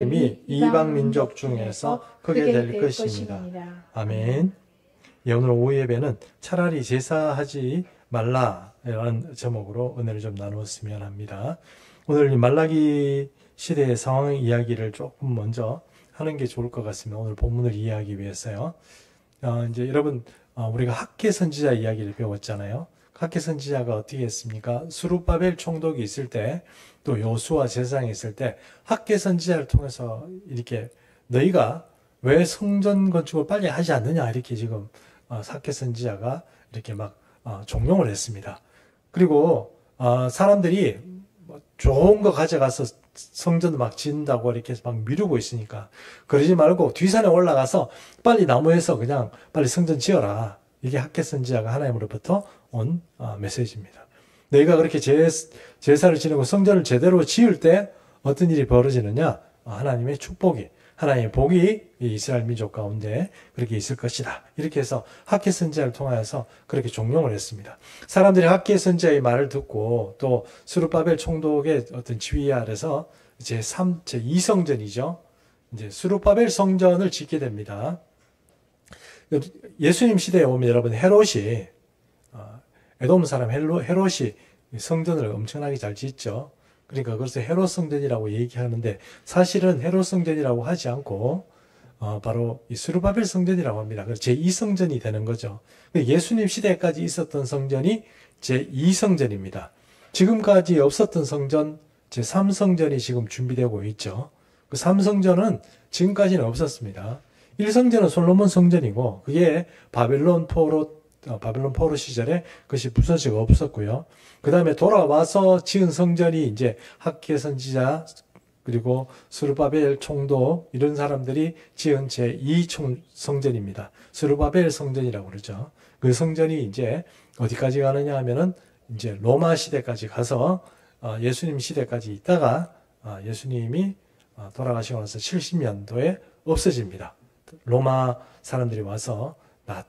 이 이방 민족 중에서 크게 될 것입니다. 아멘. 예, 오늘 오후 예배는 차라리 제사하지 말라라는 제목으로 은혜를 좀 나누었으면 합니다. 오늘 말라기 시대의 상황 이야기를 조금 먼저 하는 게 좋을 것 같습니다. 오늘 본문을 이해하기 위해서요. 이제 여러분, 우리가 학개 선지자 이야기를 배웠잖아요. 학개 선지자가 어떻게 했습니까? 수룹바벨 총독이 있을 때, 또 여수와 제사장이 있을 때 학개 선지자를 통해서 이렇게 너희가 왜 성전 건축을 빨리 하지 않느냐 이렇게 지금 학개 선지자가 이렇게 막 종용을 했습니다. 그리고 사람들이 좋은 거 가져가서 성전을 막 짓는다고 이렇게 막 미루고 있으니까 그러지 말고 뒷산에 올라가서 빨리 나무에서 그냥 빨리 성전 지어라. 이게 학개 선지자가 하나님으로부터 온 메시지입니다. 너희가 그렇게 제사를 지내고 성전을 제대로 지을 때 어떤 일이 벌어지느냐? 하나님의 축복이, 하나님의 복이 이스라엘 민족 가운데 그렇게 있을 것이다. 이렇게 해서 학개 선지자를 통하여서 그렇게 종용을 했습니다. 사람들이 학개 선지자의 말을 듣고 또 스룹바벨 총독의 어떤 지휘 아래서 제2성전이죠. 이제 스룹바벨 성전을 짓게 됩니다. 예수님 시대에 오면 여러분 헤롯이 에돔 사람 헤롯이 성전을 엄청나게 잘 짓죠. 그러니까 그래서 헤롯 성전이라고 얘기하는데 사실은 헤롯 성전이라고 하지 않고 바로 이 스룹바벨 성전이라고 합니다. 그래서 제2성전이 되는 거죠. 예수님 시대까지 있었던 성전이 제2성전입니다. 지금까지 없었던 성전 제3성전이 지금 준비되고 있죠. 그 3성전은 지금까지는 없었습니다. 1성전은 솔로몬 성전이고 그게 바벨론 포로 시절에 그것이 부서지고 없었고요. 그 다음에 돌아와서 지은 성전이 이제 학개 선지자 그리고 스룹바벨 총독 이런 사람들이 지은 제2성전입니다. 스룹바벨 성전이라고 그러죠. 그 성전이 이제 어디까지 가느냐 하면은 이제 로마 시대까지 가서 예수님 시대까지 있다가 예수님이 돌아가시고 나서 70년도에 없어집니다. 로마 사람들이 와서 다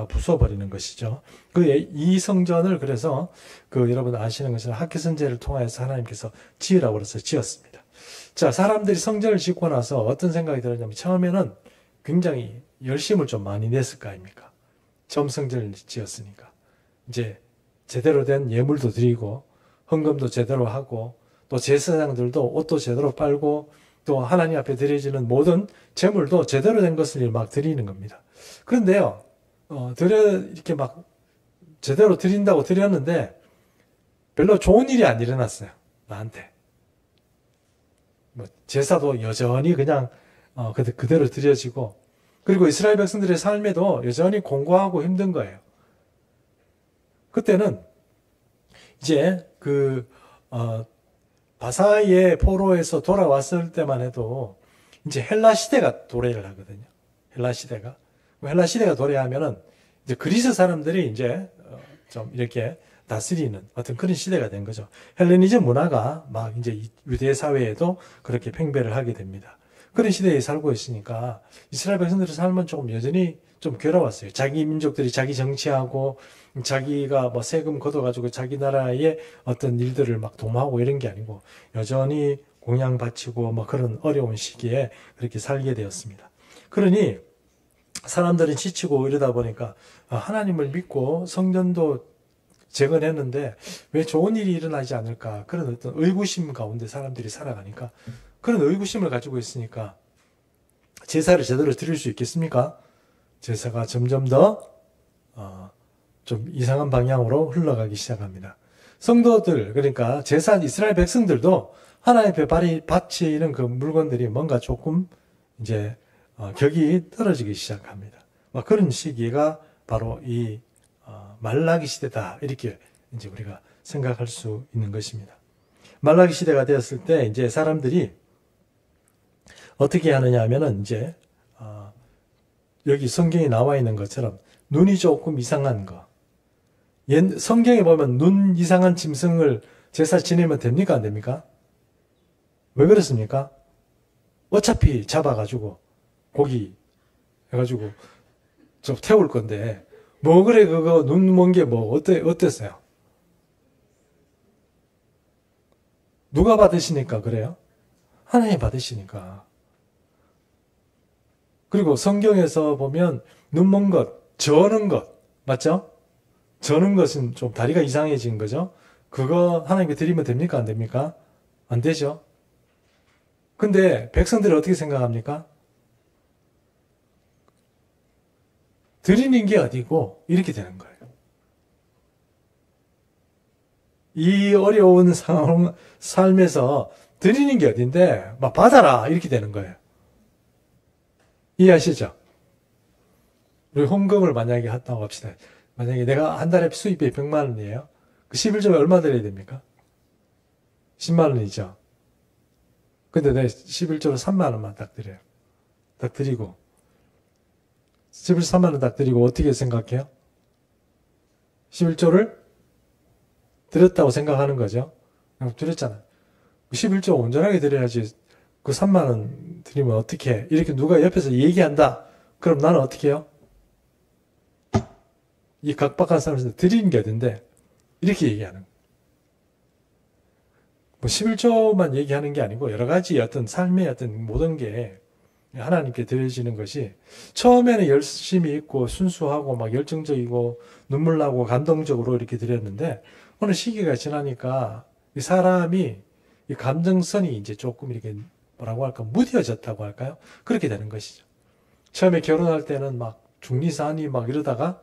부숴버리는 것이죠. 이 성전을 그래서 여러분 아시는 것처럼 학개 선지자를 통하여서 하나님께서 지으라고 해서 지었습니다. 자, 사람들이 성전을 짓고 나서 어떤 생각이 들었냐면 처음에는 굉장히 열심을 좀 많이 냈을 거 아닙니까? 처음 성전을 지었으니까. 이제 제대로 된 예물도 드리고 헌금도 제대로 하고 또 제사장들도 옷도 제대로 빨고 또 하나님 앞에 드려지는 모든 제물도 제대로 된 것을 막 드리는 겁니다. 그런데요, 이렇게 막 제대로 드린다고 드렸는데 별로 좋은 일이 안 일어났어요. 나한테. 제사도 여전히 그냥 그대로 드려지고 그리고 이스라엘 백성들의 삶에도 여전히 공고하고 힘든 거예요. 그때는 이제 바사의 포로에서 돌아왔을 때만 해도 이제 헬라 시대가 도래를 하거든요. 헬라 시대가 도래하면은 이제 그리스 사람들이 이제 좀 이렇게 다스리는 어떤 그런 시대가 된 거죠. 헬레니즘 문화가 막 이제 유대 사회에도 그렇게 팽배를 하게 됩니다. 그런 시대에 살고 있으니까 이스라엘 백성들의 삶은 조금 여전히 좀 괴로웠어요. 자기 민족들이 자기 정치하고 자기가 뭐 세금 걷어가지고 자기 나라의 어떤 일들을 막 도모하고 이런 게 아니고 여전히 공양 바치고 뭐 그런 어려운 시기에 그렇게 살게 되었습니다. 그러니 사람들은 지치고 이러다 보니까 하나님을 믿고 성전도 재건했는데 왜 좋은 일이 일어나지 않을까 그런 어떤 의구심 가운데 사람들이 살아가니까 그런 의구심을 가지고 있으니까 제사를 제대로 드릴 수 있겠습니까? 제사가 점점 더 좀 이상한 방향으로 흘러가기 시작합니다. 성도들 그러니까 이스라엘 백성들도 하나님 앞에 바치는 그 물건들이 뭔가 조금 이제 격이 떨어지기 시작합니다. 그런 시기가 바로 이 말라기 시대다 이렇게 이제 우리가 생각할 수 있는 것입니다. 말라기 시대가 되었을 때 이제 사람들이 어떻게 하느냐 하면은 이제 여기 성경에 나와 있는 것처럼 눈이 조금 이상한 거. 성경에 보면 눈 이상한 짐승을 제사 지내면 됩니까 안 됩니까? 왜 그렇습니까? 어차피 잡아가지고 고기 해가지고 좀 태울 건데 뭐 그래 그거 눈 먼 게 뭐 어땠어요? 누가 받으시니까 그래요? 하나님 받으시니까. 그리고 성경에서 보면 눈먼 것, 저는 것, 맞죠? 저는 것은 좀 다리가 이상해진 거죠. 그거 하나님께 드리면 됩니까? 안 됩니까? 안 되죠. 근데 백성들이 어떻게 생각합니까? 드리는 게 어디고 이렇게 되는 거예요. 이 어려운 상황, 삶에서 드리는 게 어딘데 막 받아라 이렇게 되는 거예요. 이해하시죠? 우리 헌금을 만약에 한다고 합시다. 만약에 내가 한 달에 수입이 100만 원이에요. 그 11조에 얼마 드려야 됩니까? 10만 원이죠. 근데 내 11조로 3만 원만 딱 드려요. 딱 드리고 11조 3만 원 딱 드리고 어떻게 생각해요? 11조를 드렸다고 생각하는 거죠. 드렸잖아요. 11조 온전하게 드려야지 그 3만 원 드리면 어떻게 해? 이렇게 누가 옆에서 얘기한다. 그럼 나는 어떻게 해요? 이 각박한 사람한테 드리는 게 어딘데 이렇게 얘기하는 거예요. 뭐 11조만 얘기하는 게 아니고 여러 가지 어떤 삶의 어떤 모든 게 하나님께 드려지는 것이 처음에는 열심히 있고 순수하고 막 열정적이고 눈물 나고 감동적으로 이렇게 드렸는데 어느 시기가 지나니까 이 사람이 이 감정선이 이제 조금 이렇게 뭐라고 할까 무뎌졌다고 할까요? 그렇게 되는 것이죠. 처음에 결혼할 때는 막 중리사니 막 이러다가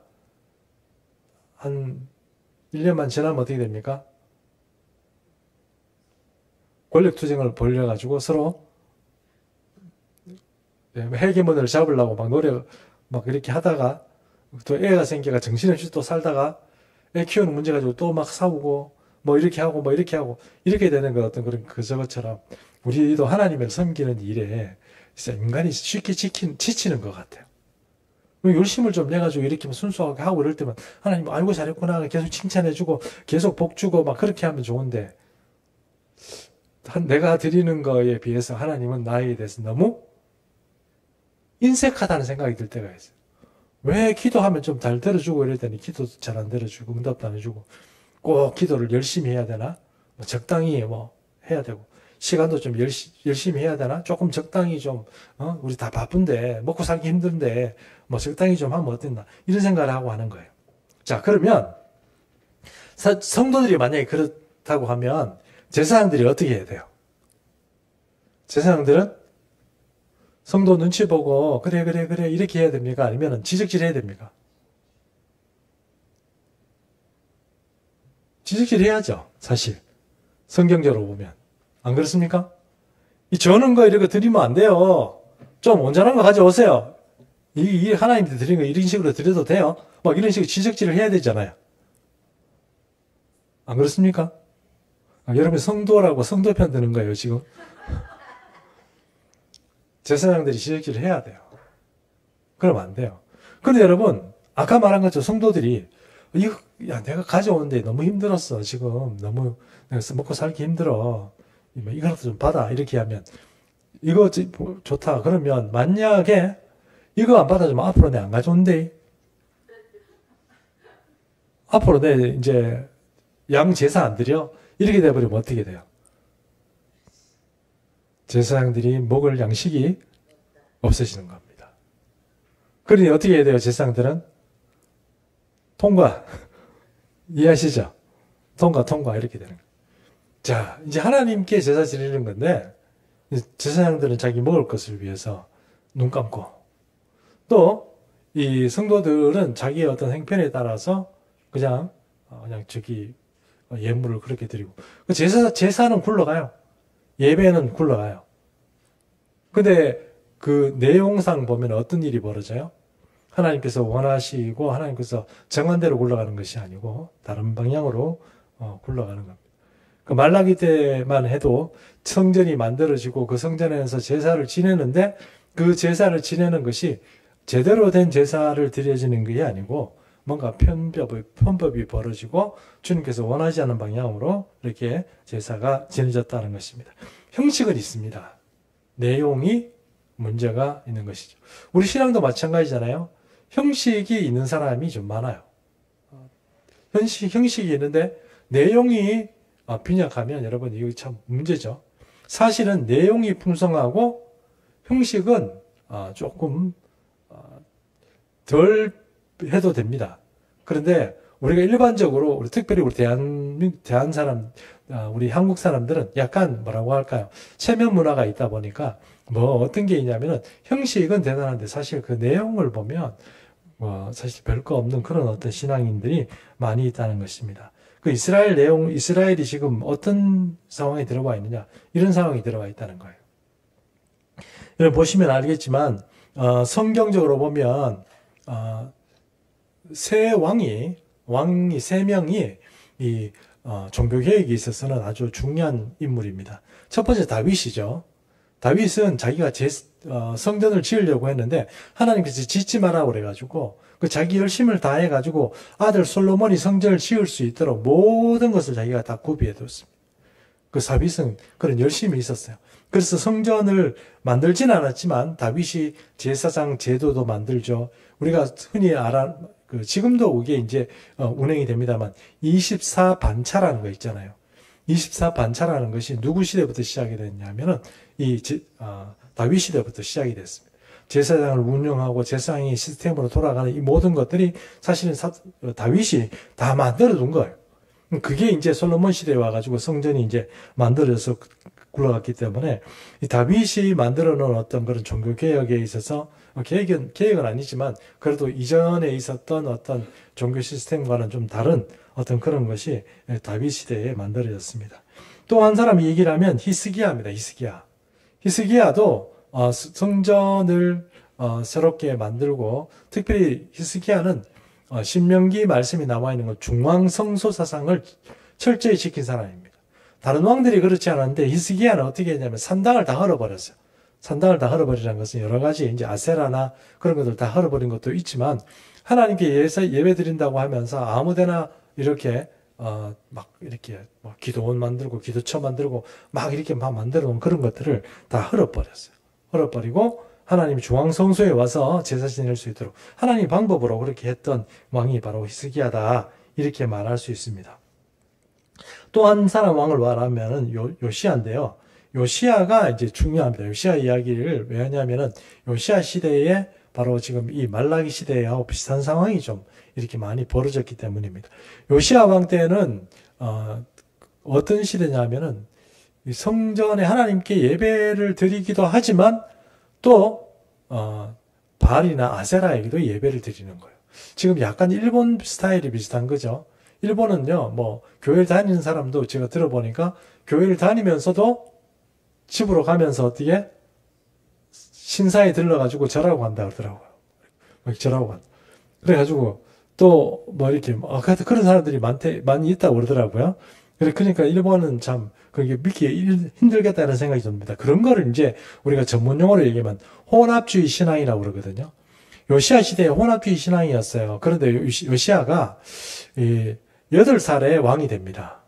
한 1년만 지나면 어떻게 됩니까? 권력투쟁을 벌여가지고 서로 헤게몬을 잡으려고 막 막 이렇게 하다가 또 애가 생겨가 정신없이 또 살다가 애 키우는 문제 가지고 또 막 싸우고 뭐 이렇게 하고 뭐 이렇게 하고 이렇게 되는 것 어떤 그런 그저것처럼 우리도 하나님을 섬기는 일에 진짜 인간이 쉽게 지치는 것 같아요. 열심을 좀 내가지고 이렇게 순수하게 하고 이럴 때면 하나님 아이고 잘했구나 계속 칭찬해주고 계속 복 주고 막 그렇게 하면 좋은데 내가 드리는 거에 비해서 하나님은 나에 대해서 너무 인색하다는 생각이 들 때가 있어요. 왜 기도하면 좀 잘 들어주고 이럴 때는 기도 잘 안 들어주고 응답도 안 해주고 꼭 기도를 열심히 해야 되나? 뭐 적당히 뭐 해야 되고 시간도 좀 열심히 해야 되나? 조금 적당히 좀 우리 다 바쁜데 먹고 살기 힘든데 뭐 적당히 좀 하면 어땠나? 이런 생각을 하고 하는 거예요. 자 그러면 성도들이 만약에 그렇다고 하면 제사장들이 어떻게 해야 돼요? 제사장들은 성도 눈치 보고 그래 이렇게 해야 됩니까? 아니면 지적질 해야 됩니까? 지적질 해야죠. 사실 성경적으로 보면 안 그렇습니까? 이 저는 거 이렇게 드리면 안 돼요. 좀 온전한 거 가져오세요. 이 하나님한테 드린 거 이런 식으로 드려도 돼요. 막 이런 식으로 지적질을 해야 되잖아요. 안 그렇습니까? 여러분 성도라고 성도 편 드는 거예요 지금. 제사장들이 지적질을 해야 돼요. 그러면 안 돼요. 근데 여러분 아까 말한 것처럼 성도들이 이거 야 내가 가져오는데 너무 힘들었어 지금 너무 내가 먹고 살기 힘들어 이거라도 좀 받아 이렇게 하면 이거 좋다 그러면 만약에 이거 안 받아주면 앞으로 내 안 가져온대 앞으로 내 이제 양 제사 안 드려 이렇게 돼버리면 어떻게 돼요? 제사장들이 먹을 양식이 없어지는 겁니다. 그러니 어떻게 해야 돼요? 제사장들은 통과 이해하시죠? 통과 이렇게 되는 거예요. 자 이제 하나님께 제사 드리는 건데 제사장들은 자기 먹을 것을 위해서 눈 감고 또 이 성도들은 자기의 어떤 행편에 따라서 그냥 저기 예물을 그렇게 드리고 제사는 굴러가요. 예배는 굴러가요. 근데 그 내용상 보면 어떤 일이 벌어져요? 하나님께서 원하시고 하나님께서 정한 대로 굴러가는 것이 아니고 다른 방향으로 굴러가는 겁니다. 그 말라기 때만 해도 성전이 만들어지고 그 성전에서 제사를 지내는데 그 제사를 지내는 것이 제대로 된 제사를 드려지는 게 아니고 뭔가 편법이 벌어지고 주님께서 원하지 않는 방향으로 이렇게 제사가 지내졌다는 것입니다. 형식은 있습니다. 내용이 문제가 있는 것이죠. 우리 신앙도 마찬가지잖아요. 형식이 있는 사람이 좀 많아요. 형식이 있는데 내용이 빈약하면 여러분 이거 참 문제죠. 사실은 내용이 풍성하고 형식은 조금 덜 해도 됩니다. 그런데 우리가 일반적으로 특별히 우리 대한 사람, 우리 한국 사람들은 약간 뭐라고 할까요? 체면 문화가 있다 보니까 뭐 어떤 게 있냐면은 형식은 대단한데 사실 그 내용을 보면 사실 별거 없는 그런 어떤 신앙인들이 많이 있다는 것입니다. 그 이스라엘이 지금 어떤 상황에 들어가 있느냐, 이런 상황이 들어가 있다는 거예요. 여러분 보시면 알겠지만, 성경적으로 보면, 왕이 세 명이 종교 개혁에 있어서는 아주 중요한 인물입니다. 첫 번째 다윗이죠. 다윗은 자기가 성전을 지으려고 했는데 하나님께서 짓지 마라 그래가지고 그 자기 열심을 다해가지고 아들 솔로몬이 성전을 지을 수 있도록 모든 것을 자기가 다 구비해뒀습니다. 그 다윗은 그런 열심이 있었어요. 그래서 성전을 만들진 않았지만 다윗이 제사장 제도도 만들죠. 우리가 흔히 지금도 그게 이제 운행이 됩니다만 24반차라는 거 있잖아요. 24반차라는 것이 누구 시대부터 시작이 됐냐면은 다윗 시대부터 시작이 됐습니다. 제사장을 운영하고 제사장이 시스템으로 돌아가는 이 모든 것들이 사실은 다윗이 다 만들어 둔 거예요. 그게 이제 솔로몬 시대에 와가지고 성전이 이제 만들어져서 굴러갔기 때문에 이 다윗이 만들어 놓은 어떤 그런 종교 개혁에 있어서 개혁은 아니지만 그래도 이전에 있었던 어떤 종교 시스템과는 좀 다른 어떤 그런 것이 다윗 시대에 만들어졌습니다. 또 한 사람이 얘기를 하면 히스기야입니다. 히스기야도 성전을 새롭게 만들고 특별히 히스기야는 신명기 말씀이 나와 있는 것 중앙성소 사상을 철저히 지킨 사람입니다. 다른 왕들이 그렇지 않았는데 히스기야는 어떻게 했냐면 산당을 다 헐어버렸어요. 산당을 다 헐어버리라는 것은 여러 가지 이제 아세라나 그런 것들 다 헐어버린 것도 있지만 하나님께 예배 드린다고 하면서 아무데나 이렇게 막 이렇게 기도원 만들고 기도처 만들고 막 이렇게 막 만들어 놓은 그런 것들을 다 헐어버렸어요. 헐어버리고 하나님이 중앙성소에 와서 제사 지낼 수 있도록 하나님 방법으로 그렇게 했던 왕이 바로 히스기야다 이렇게 말할 수 있습니다. 또 한 사람 왕을 말하면은 요시야인데요. 요시야가 이제 중요합니다. 요시야 이야기를 왜 하냐면은 요시야 시대에 바로 지금 이 말라기 시대하고 비슷한 상황이 좀 이렇게 많이 벌어졌기 때문입니다. 요시야 왕 때는 어떤 시대냐면은 성전에 하나님께 예배를 드리기도 하지만 또 바알이나 아세라에게도 예배를 드리는 거예요. 지금 약간 일본 스타일이 비슷한 거죠. 일본은요, 교회를 다니는 사람도 제가 들어보니까 교회를 다니면서도 집으로 가면서 어떻게 신사에 들러가지고 절하고 간다 그러더라고요. 절하고 간다. 그래가지고 또 이렇게 그런 사람들이 많이 있다고 그러더라고요. 그러니까 일본은 참 그게 믿기 힘들겠다는 생각이 듭니다. 그런 거를 이제 우리가 전문 용어로 얘기하면 혼합주의 신앙이라고 그러거든요. 요시야 시대에 혼합주의 신앙이었어요. 그런데 요시야가 8살에 왕이 됩니다.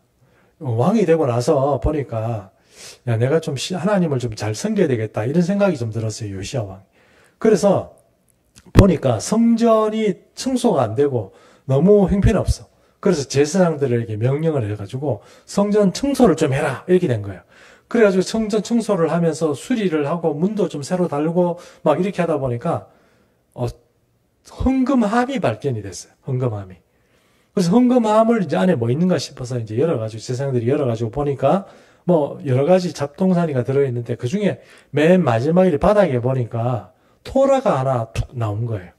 왕이 되고 나서 보니까 내가 좀 하나님을 좀 잘 섬겨야 되겠다 이런 생각이 좀 들었어요. 요시야 왕. 그래서 보니까 성전이 청소가 안 되고 너무 형편없어. 그래서 제사장들에게 명령을 해가지고 성전 청소를 좀 해라 이렇게 된 거예요. 그래가지고 성전 청소를 하면서 수리를 하고 문도 좀 새로 달고 막 이렇게 하다 보니까 헌금함이 발견이 됐어요. 헌금함이. 그래서 헌금함을 이제 안에 뭐 있는가 싶어서 이제 열어가지고 제사장들이 열어가지고 보니까 여러 가지 잡동사니가 들어있는데 그 중에 맨 마지막에 바닥에 보니까 토라가 하나 툭 나온 거예요.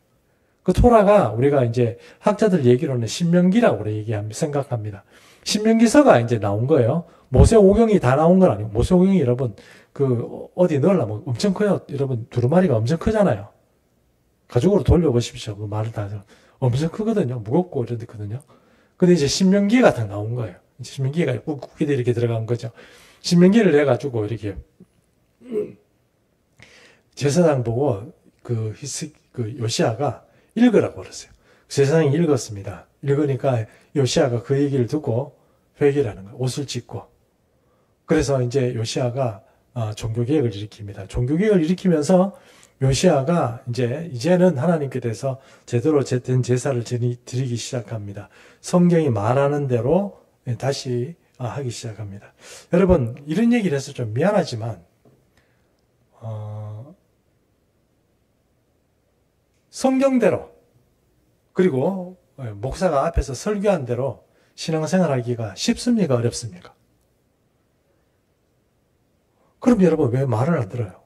그 토라가 우리가 이제 학자들 얘기로는 신명기라고 생각합니다. 신명기서가 이제 나온 거예요. 모세오경이 다 나온 건 아니고, 모세오경이 여러분, 어디 넣으려면 엄청 커요. 여러분, 두루마리가 엄청 크잖아요. 가죽으로 돌려보십시오. 그 말을 다 엄청 크거든요. 무겁고 이렇거든요. 근데 이제 신명기가 다 나온 거예요. 신명기가 꾹꾹이 이렇게 들어간 거죠. 신명기를 내가지고 이렇게 제사장 보고 요시야가 읽으라고 그랬어요. 제사장이 읽었습니다. 읽으니까 요시야가 그 얘기를 듣고 회개를 하는 거예요. 옷을 찢고. 그래서 이제 요시야가 종교개혁을 일으킵니다. 종교개혁을 일으키면서 요시야가 이제는 하나님께 대해서 제대로 된 제사를 드리기 시작합니다. 성경이 말하는 대로 다시 하기 시작합니다. 여러분, 이런 얘기를 해서 좀 미안하지만, 성경대로, 그리고 목사가 앞에서 설교한 대로 신앙생활 하기가 쉽습니까? 어렵습니까? 그럼 여러분 왜 말을 안 들어요?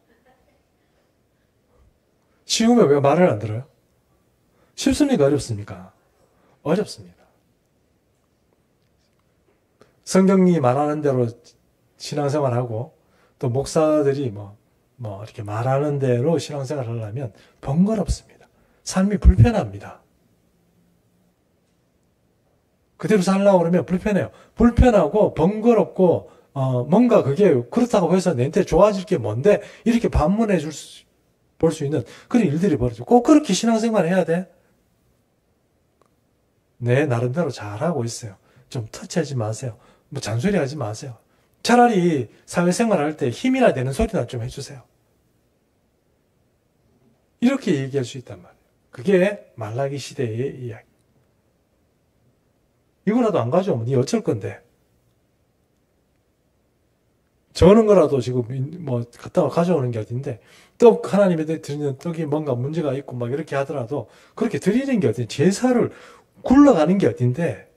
쉬우면 왜 말을 안 들어요? 쉽습니까? 어렵습니까? 어렵습니다. 성경이 말하는 대로 신앙생활하고 또 목사들이 이렇게 말하는 대로 신앙생활을 하려면 번거롭습니다. 삶이 불편합니다. 그대로 살려고 그러면 불편해요. 불편하고 번거롭고 뭔가 그게 그렇다고 해서 내한테 좋아질 게 뭔데 이렇게 반문해 볼 수 있는 그런 일들이 벌어져. 꼭 그렇게 신앙생활 해야 돼? 네, 나름대로 잘하고 있어요. 좀 터치하지 마세요. 잔소리하지 마세요. 차라리 사회생활 할 때 힘이나 되는 소리나 좀 해주세요. 이렇게 얘기할 수 있단 말이에요. 그게 말라기 시대의 이야기. 이거라도 안 가져오면 니 어쩔 건데. 저는 거라도 지금 갖다가 가져오는 게 어딘데, 떡 하나님에 드리는 떡이 뭔가 문제가 있고 막 이렇게 하더라도 그렇게 드리는 게 어딘데, 제사를 굴러가는 게 어딘데,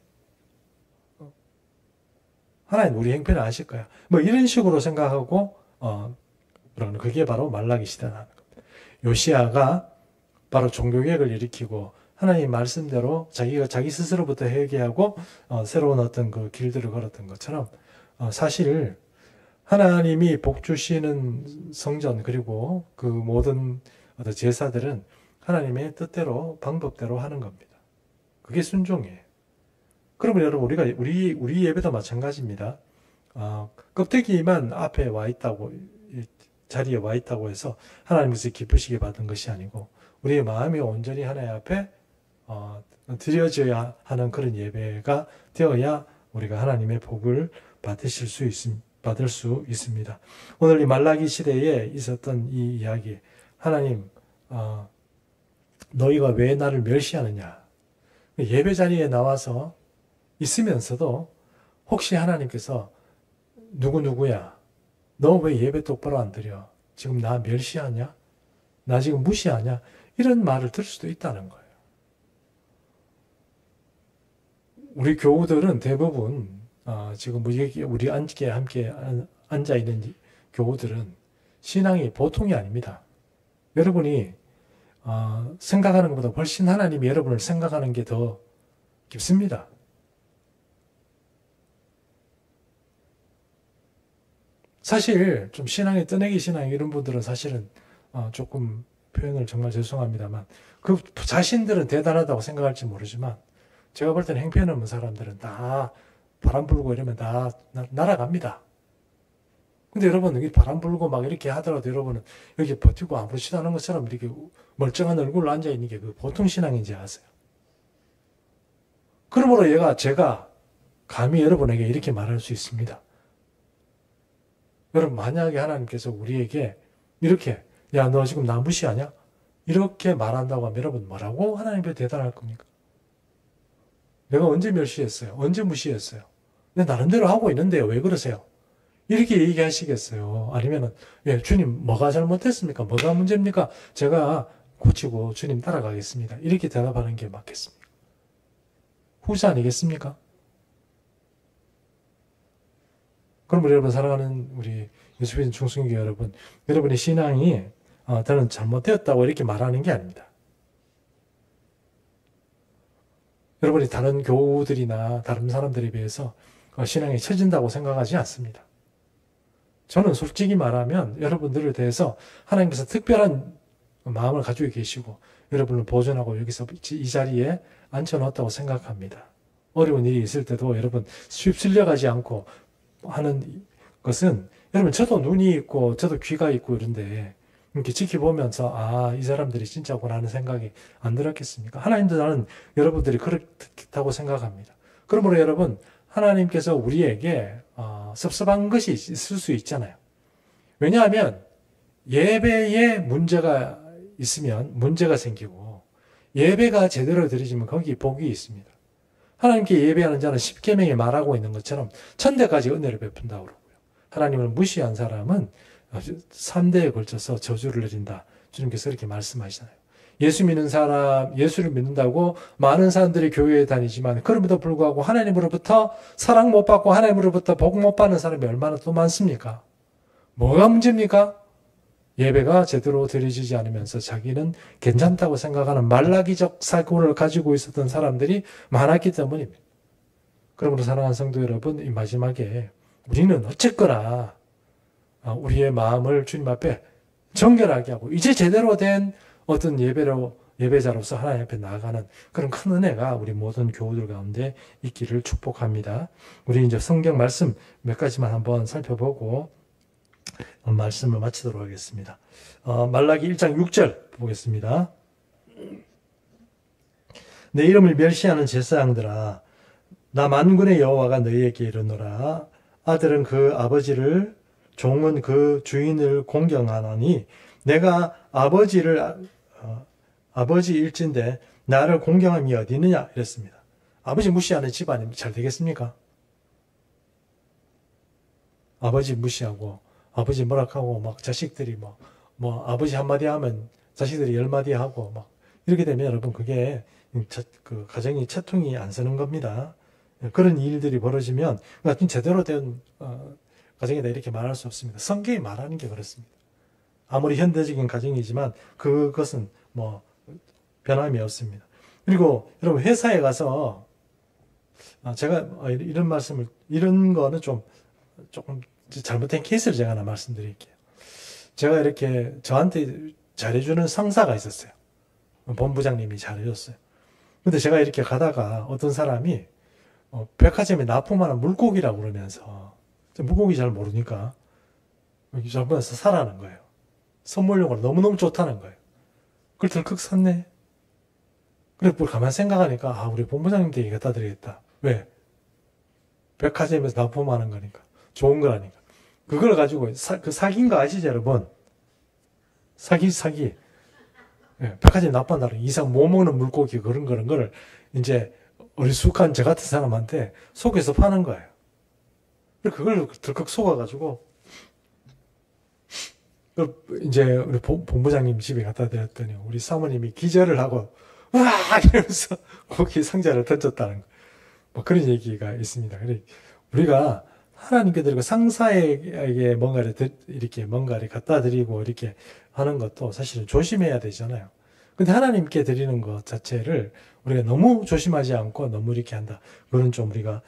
하나님 우리 행편을 아실 거야. 이런 식으로 생각하고, 그러는 그게 바로 말라기 시대라는 겁니다. 요시야가 바로 종교개혁을 일으키고, 하나님 말씀대로 자기 스스로부터 회개하고, 새로운 어떤 그 길들을 걸었던 것처럼, 사실, 하나님이 복 주시는 성전, 그리고 그 모든 어떤 제사들은 하나님의 뜻대로, 방법대로 하는 겁니다. 그게 순종이에요. 그러면 여러분, 우리 예배도 마찬가지입니다. 껍데기만 앞에 와 있다고, 자리에 와 있다고 해서 하나님께서 기쁘시게 받은 것이 아니고, 우리의 마음이 온전히 하나님 앞에, 드려져야 하는 그런 예배가 되어야 우리가 하나님의 복을 받을 수 있습니다. 오늘 이 말라기 시대에 있었던 이 이야기, 하나님, 너희가 왜 나를 멸시하느냐? 예배 자리에 나와서 있으면서도 혹시 하나님께서 누구야? 너 왜 예배 똑바로 안 드려? 지금 나 멸시하냐? 나 지금 무시하냐? 이런 말을 들을 수도 있다는 거예요. 우리 교우들은 대부분 지금 우리 함께 앉아있는 교우들은 신앙이 보통이 아닙니다. 여러분이 생각하는 것보다 훨씬 하나님이 여러분을 생각하는 게 더 깊습니다. 사실 좀 신앙의 뜨내기 신앙 이런 분들은 사실은 조금 표현을 정말 죄송합니다만 그 자신들은 대단하다고 생각할지 모르지만 제가 볼 때는 행편없는 사람들은 다 바람 불고 이러면 다 날아갑니다. 근데 여러분, 여기 바람 불고 막 이렇게 하더라도 여러분은 여기 버티고 아무렇지도 않은 것처럼 이렇게 멀쩡한 얼굴로 앉아있는 게 그 보통 신앙인지 아세요? 그러므로 제가 감히 여러분에게 이렇게 말할 수 있습니다. 여러분, 만약에 하나님께서 우리에게 이렇게, 야, 너 지금 나 무시하냐? 이렇게 말한다고 하면 여러분 뭐라고 하나님께 대답할 겁니까? 내가 언제 멸시했어요? 언제 무시했어요? 내 나름대로 하고 있는데요. 왜 그러세요? 이렇게 얘기하시겠어요? 아니면은, 예, 주님, 뭐가 잘못했습니까? 뭐가 문제입니까? 제가 고치고 주님 따라가겠습니다. 이렇게 대답하는 게 맞겠습니까? 후자 아니겠습니까? 그럼 여러분, 사랑하는 우리 예수님 중순교 여러분, 여러분의 신앙이 저는 잘못되었다고 이렇게 말하는 게 아닙니다. 여러분이 다른 교우들이나 다른 사람들에 비해서 신앙이 처진다고 생각하지 않습니다. 저는 솔직히 말하면 여러분들에 대해서 하나님께서 특별한 마음을 가지고 계시고 여러분을 보존하고 여기서 이 자리에 앉혀놓았다고 생각합니다. 어려운 일이 있을 때도 여러분 휩쓸려가지 않고 하는 것은 여러분 저도 눈이 있고 저도 귀가 있고 이런데 이렇게 지켜보면서 이 사람들이 진짜구나 하는 생각이 안 들었겠습니까? 하나님도 나는 여러분들이 그렇다고 생각합니다. 그러므로 여러분 하나님께서 우리에게 섭섭한 것이 있을 수 있잖아요. 왜냐하면 예배에 문제가 있으면 문제가 생기고 예배가 제대로 드려지면 거기 복이 있습니다. 하나님께 예배하는 자는 십계명에 말하고 있는 것처럼 천대까지 은혜를 베푼다고 그러고요. 하나님을 무시한 사람은 3대에 걸쳐서 저주를 내린다. 주님께서 이렇게 말씀하시잖아요. 예수 믿는 사람, 예수를 믿는다고 많은 사람들이 교회에 다니지만 그럼에도 불구하고 하나님으로부터 사랑 못 받고 하나님으로부터 복 못 받는 사람이 얼마나 또 많습니까? 뭐가 문제입니까? 예배가 제대로 드려지지 않으면서 자기는 괜찮다고 생각하는 말라기적 사고를 가지고 있었던 사람들이 많았기 때문입니다. 그러므로 사랑하는 성도 여러분, 이 마지막에 우리는 어쨌거나 우리의 마음을 주님 앞에 정결하게 하고 이제 제대로 된 어떤 예배자로서 하나님 앞에 나아가는 그런 큰 은혜가 우리 모든 교우들 가운데 있기를 축복합니다. 우리 이제 성경 말씀 몇 가지만 한번 살펴보고 말씀을 마치도록 하겠습니다. 말라기 1장 6절 보겠습니다. 내 이름을 멸시하는 제사장들아, 나 만군의 여호와가 너희에게 이르노라. 아들은 그 아버지를, 종은 그 주인을 공경하노니 내가 아버지일진데 나를 공경함이 어디 있느냐 이랬습니다. 아버지 무시하는 집안이 잘 되겠습니까? 아버지 무시하고 아버지 뭐락하고 막 자식들이 뭐 아버지 한마디 하면 자식들이 10마디 하고 막 이렇게 되면 여러분 그게 그 가정이 채통이 안 서는 겁니다. 그런 일들이 벌어지면 제대로 된 가정이다 이렇게 말할 수 없습니다. 성경이 말하는 게 그렇습니다. 아무리 현대적인 가정이지만 그것은 뭐 변함이 없습니다. 그리고 여러분 회사에 가서 제가 이런 거는 조금 잘못된 케이스를 제가 하나 말씀드릴게요. 제가 이렇게 저한테 잘해주는 상사가 있었어요. 본부장님이 잘해줬어요. 근데 제가 이렇게 가다가 어떤 사람이 백화점에 납품하는 물고기라고 그러면서 물고기 잘 모르니까 저번에서 사라는 거예요. 선물용으로 너무너무 좋다는 거예요. 그걸 덜컥 샀네. 그래 가만 생각하니까 우리 본부장님한테 갖다 드리겠다. 왜? 백화점에서 납품하는 거니까. 좋은 거라니까. 그걸 가지고 사기인 거 아시죠 여러분? 사기. 예, 백화점에 납품한다는 이상 못 먹는 물고기 그런 거를 이제 어리숙한 저 같은 사람한테 속여서 파는 거예요. 그걸 덜컥 속아가지고 이제 우리 본부장님 집에 갖다 드렸더니 우리 사모님이 기절을 하고 와 이러면서 고기 상자를 던졌다는 거. 뭐 그런 얘기가 있습니다. 그래 우리가 하나님께 드리고 상사에게 뭔가를 갖다 드리고 이렇게 하는 것도 사실은 조심해야 되잖아요. 근데 하나님께 드리는 것 자체를 우리가 너무 조심하지 않고 너무 이렇게 한다. 그건 좀 우리가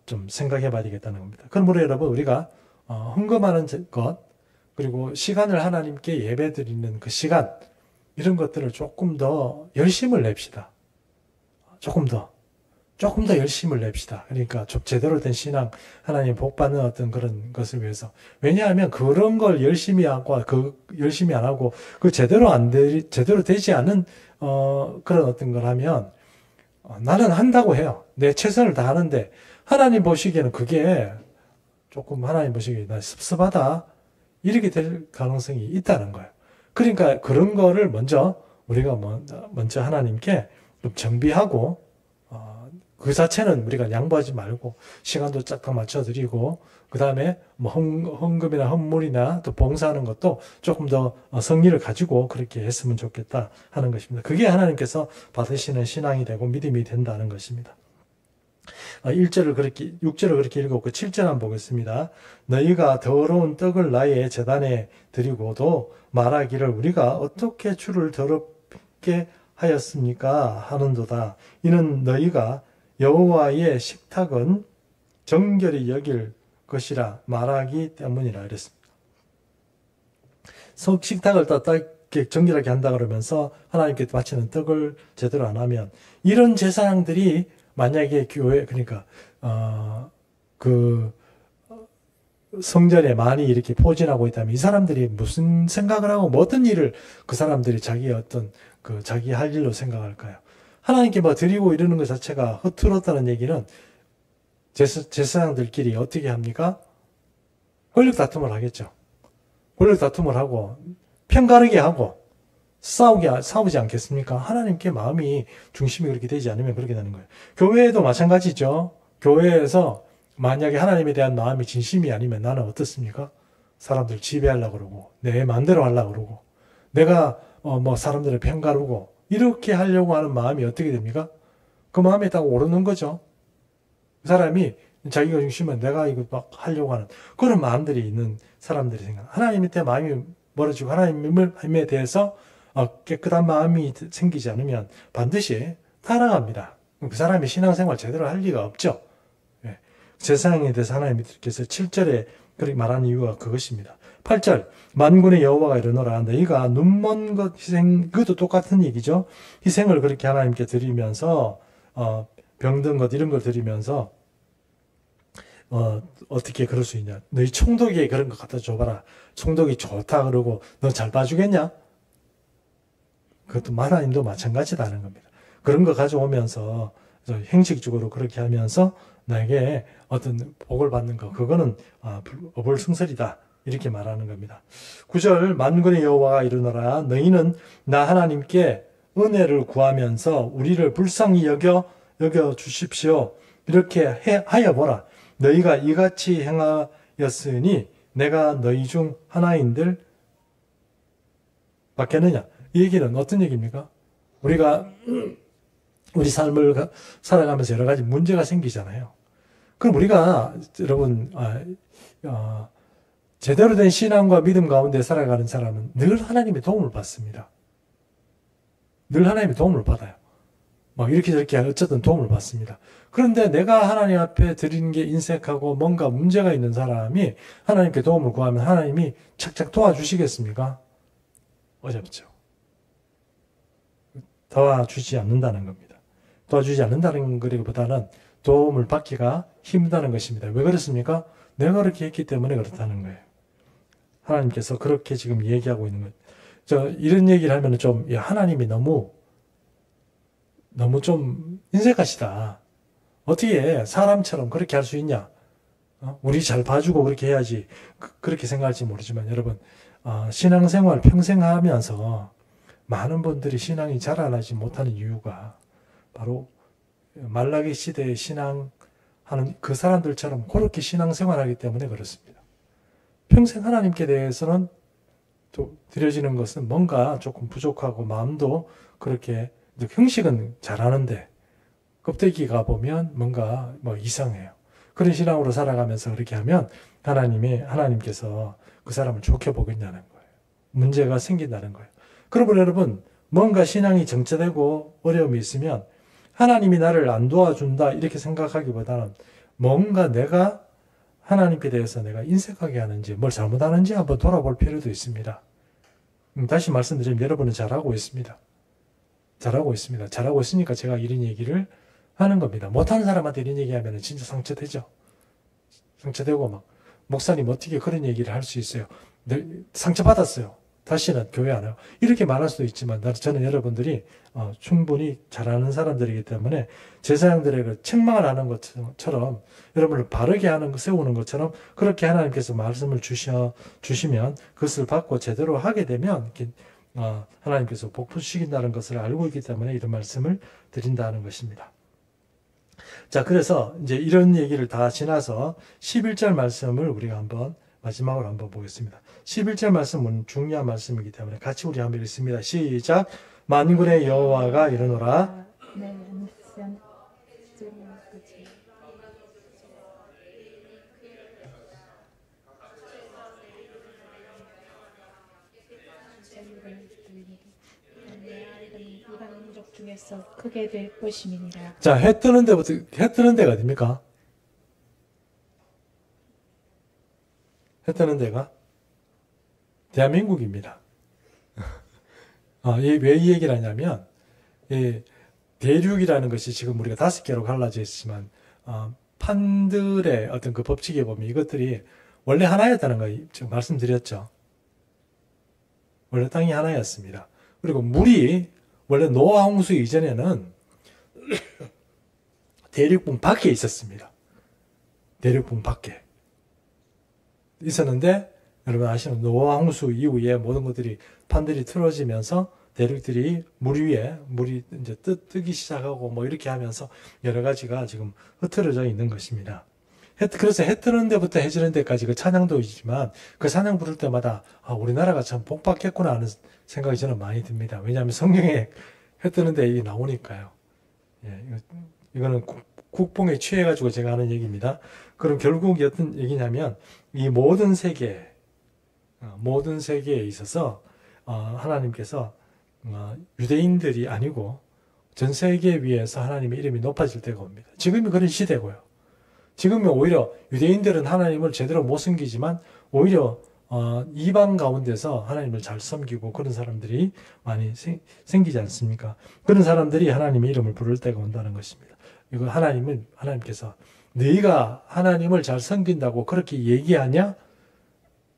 좀 생각해 봐야 되겠다는 겁니다. 그러므로 여러분 우리가 헌금하는 것 그리고 시간을 하나님께 예배 드리는 그 시간 이런 것들을 조금 더 열심을 냅시다. 조금 더 열심을 냅시다. 그러니까 좀 제대로 된 신앙, 하나님 복 받는 어떤 그런 것을 위해서. 왜냐하면 그런 걸 열심히 하고, 열심히 안 하고, 제대로 되지 않은, 그런 어떤 걸 하면, 나는 한다고 해요. 내 최선을 다하는데, 하나님 보시기에는 그게 조금 하나님 보시기에 나 섭섭하다. 이렇게 될 가능성이 있다는 거예요. 그러니까 그런 거를 우리가 먼저 하나님께 좀 정비하고, 그 자체는 우리가 양보하지 말고 시간도 쫙 맞춰드리고 그 다음에 뭐 헌금이나 헌물이나 또 봉사하는 것도 조금 더 성의를 가지고 그렇게 했으면 좋겠다 하는 것입니다. 그게 하나님께서 받으시는 신앙이 되고 믿음이 된다는 것입니다. 6절을 그렇게 읽었고 7절 한번 보겠습니다. 너희가 더러운 떡을 나의 제단에 드리고도 말하기를 우리가 어떻게 주를 더럽게 하였습니까? 하는도다. 이는 너희가 여호와의 식탁은 정결히 여길 것이라 말하기 때문이라 이랬습니다. 식탁을 딱 정결하게 한다 그러면서 하나님께 바치는 떡을 제대로 안 하면 이런 제사장들이 만약에 교회 그러니까 성전에 많이 이렇게 포진하고 있다면 이 사람들이 무슨 생각을 하고 어떤 일을 그 사람들이 자기 할 일로 생각할까요? 하나님께 드리고 이러는 것 자체가 허투루었다는 얘기는 제사장들끼리 어떻게 합니까? 권력 다툼을 하겠죠. 권력 다툼을 하고 편가르게 하고 싸우지 않겠습니까? 하나님께 마음이 중심이 그렇게 되지 않으면 그렇게 되는 거예요. 교회도 마찬가지죠. 교회에서 만약에 하나님에 대한 마음이 진심이 아니면 나는 어떻습니까? 사람들 지배하려고 그러고, 내 마음대로 하려고 그러고, 내가 뭐 사람들을 편가르고, 이렇게 하려고 하는 마음이 어떻게 됩니까? 그 마음에 딱 오르는 거죠. 그 사람이 자기가 중심은 내가 이거 막 하려고 하는 그런 마음들이 있는 사람들이 생각. 하나님한테 마음이 멀어지고 하나님에 대해서 깨끗한 마음이 생기지 않으면 반드시 타락합니다. 그 사람이 신앙생활 제대로 할 리가 없죠. 예. 세상에 대해서 하나님께서 7절에 그렇게 말하는 이유가 그것입니다. 8절 만군의 여호와가 이르노라 너희가 눈먼 것 희생 그것도 똑같은 얘기죠. 희생을 그렇게 하나님께 드리면서 병든 것 이런 걸 드리면서 어떻게 그럴 수 있냐. 너희 총독에게 그런 거 갖다 줘봐라. 총독이 좋다 그러고 너 잘 봐주겠냐? 그것도 하나님도 마찬가지다는 겁니다. 그런 거 가져오면서 형식적으로 그렇게 하면서 나에게 어떤 복을 받는 거 그거는 어불성설이다. 이렇게 말하는 겁니다. 9절 만군의 여호와가 이르노라 너희는 나 하나님께 은혜를 구하면서 우리를 불쌍히 여겨 주십시오. 이렇게 하여 보라. 너희가 이같이 행하였으니 내가 너희 중 하나인들 받겠느냐. 이 얘기는 어떤 얘기입니까? 우리가 우리 삶을 살아가면서 여러 가지 문제가 생기잖아요. 그럼 우리가 여러분 제대로 된 신앙과 믿음 가운데 살아가는 사람은 늘 하나님의 도움을 받습니다. 늘 하나님의 도움을 받아요. 막 이렇게 저렇게 어쨌든 도움을 받습니다. 그런데 내가 하나님 앞에 드리는 게 인색하고 뭔가 문제가 있는 사람이 하나님께 도움을 구하면 하나님이 착착 도와주시겠습니까? 어렵죠. 도와주지 않는다는 겁니다. 도와주지 않는다는 것보다는 도움을 받기가 힘들다는 것입니다. 왜 그렇습니까? 내가 그렇게 했기 때문에 그렇다는 거예요. 하나님께서 그렇게 지금 얘기하고 있는 거예요. 이런 얘기를 하면 좀 하나님이 너무 좀 인색하시다. 어떻게 사람처럼 그렇게 할 수 있냐? 우리 잘 봐주고 그렇게 해야지. 그렇게 생각할지 모르지만 여러분 신앙생활 평생 하면서 많은 분들이 신앙이 자라나지 못하는 이유가 바로 말라기 시대의 신앙하는 그 사람들처럼 그렇게 신앙생활하기 때문에 그렇습니다. 평생 하나님께 대해서는 또 드려지는 것은 뭔가 조금 부족하고 마음도 그렇게 형식은 잘하는데 껍데기가 보면 뭔가 이상해요. 그런 신앙으로 살아가면서 그렇게 하면 하나님께서 그 사람을 좋게 보겠냐는 거예요. 문제가 생긴다는 거예요. 그러면 여러분 뭔가 신앙이 정체되고 어려움이 있으면 하나님이 나를 안 도와준다 이렇게 생각하기보다는 뭔가 내가 하나님께 대해서 내가 인색하게 하는지 뭘 잘못하는지 한번 돌아볼 필요도 있습니다. 다시 말씀드리면 여러분은 잘하고 있습니다. 잘하고 있습니다. 잘하고 있으니까 제가 이런 얘기를 하는 겁니다. 못하는 사람한테 이런 얘기하면 진짜 상처되죠. 상처되고 막 목사님 어떻게 그런 얘기를 할 수 있어요. 상처받았어요. 다시는 교회 안 해요. 이렇게 말할 수도 있지만 저는 여러분들이 충분히 잘하는 사람들이기 때문에 제사장들에게 책망을 하는 것처럼 여러분을 바르게 세우는 것처럼 그렇게 하나님께서 말씀을 주시면 그것을 받고 제대로 하게 되면 하나님께서 복 주시긴다는 것을 알고 있기 때문에 이런 말씀을 드린다는 것입니다. 자, 그래서 이제 이런 얘기를 다 지나서 11절 말씀을 우리가 마지막으로 한번 보겠습니다. 11절 말씀은 중요한 말씀이기 때문에 같이 우리 한번 읽습니다. 시작. 만군의 여호와가 이르노라. 크게 될 것임이니라. 자, 해 뜨는 데가 어딥니까? 해 뜨는 데가 대한민국입니다. 왜 이 얘기를 하냐면, 대륙이라는 것이 지금 우리가 5개로 갈라져 있지만, 판들의 어떤 그 법칙에 보면 이것들이 원래 하나였다는 거 지금 말씀드렸죠. 원래 땅이 하나였습니다. 그리고 물이 원래 노아 홍수 이전에는 대륙분 밖에 있었습니다. 대륙분 밖에 있었는데 여러분 아시는 노아 홍수 이후에 모든 것들이 판들이 틀어지면서 대륙들이 물 위에 물이 이제 뜨기 시작하고 뭐 이렇게 하면서 여러 가지가 지금 흐트러져 있는 것입니다. 그래서 해 뜨는 데부터 해 지는 데까지 그 찬양도 있지만 그 찬양 부를 때마다 우리나라가 참 복받겠구나 하는 생각이 저는 많이 듭니다. 왜냐하면 성경에 해 뜨는 데 얘기 나오니까요. 예, 이거는 국뽕에 취해가지고 제가 하는 얘기입니다. 그럼 결국 어떤 얘기냐면 이 모든 세계에 있어서 하나님께서 유대인들이 아니고 전 세계 위에서 하나님의 이름이 높아질 때가 옵니다. 지금이 그런 시대고요. 지금은 오히려 유대인들은 하나님을 제대로 못 섬기지만 오히려 이방 가운데서 하나님을 잘 섬기고 그런 사람들이 많이 생기지 않습니까? 그런 사람들이 하나님의 이름을 부를 때가 온다는 것입니다. 이거 하나님께서 너희가 하나님을 잘 섬긴다고 그렇게 얘기하냐?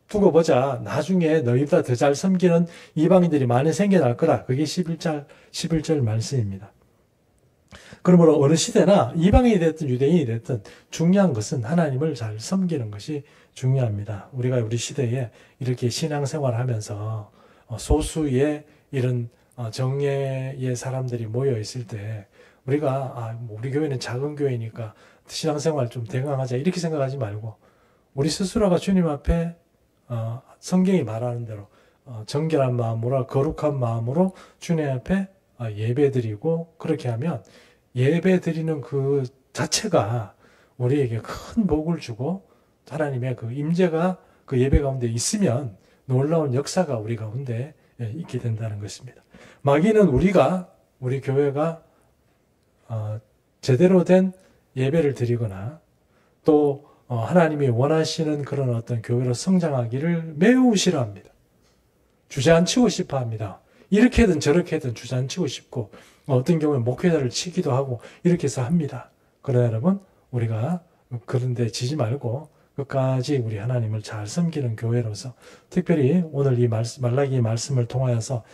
두고 보자. 나중에 너희보다 더 잘 섬기는 이방인들이 많이 생겨날 거라. 그게 11절 말씀입니다. 그러므로 어느 시대나 이방인이 됐든 유대인이 됐든 중요한 것은 하나님을 잘 섬기는 것이 중요합니다. 우리가 우리 시대에 이렇게 신앙생활을 하면서 소수의 이런 정예의 사람들이 모여 있을 때 우리가 우리 교회는 작은 교회니까 신앙생활 좀 대강하자 이렇게 생각하지 말고 우리 스스로가 주님 앞에 성경이 말하는 대로 정결한 마음으로 거룩한 마음으로 주님 앞에 예배드리고 그렇게 하면 예배드리는 그 자체가 우리에게 큰 복을 주고 하나님의 그 임재가 그 예배 가운데 있으면 놀라운 역사가 우리 가운데 있게 된다는 것입니다. 마귀는 우리 교회가 제대로 된 예배를 드리거나 또 하나님이 원하시는 그런 어떤 교회로 성장하기를 매우 싫어합니다. 주저앉히고 싶어 합니다. 이렇게든 저렇게든 주저앉히고 싶고 어떤 경우에 목회자를 치기도 하고 이렇게 해서 합니다. 그러나 여러분 우리가 그런 데 지지 말고 끝까지 우리 하나님을 잘 섬기는 교회로서 특별히 오늘 이 말라기 말씀을 통하여서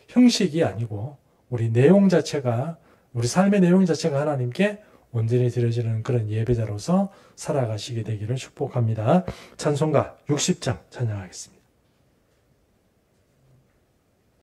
형식이 아니고 우리 내용 자체가 우리 삶의 내용 자체가 하나님께 온전히 드려지는 그런 예배자로서 살아가시게 되기를 축복합니다. 찬송가 60장 찬양하겠습니다.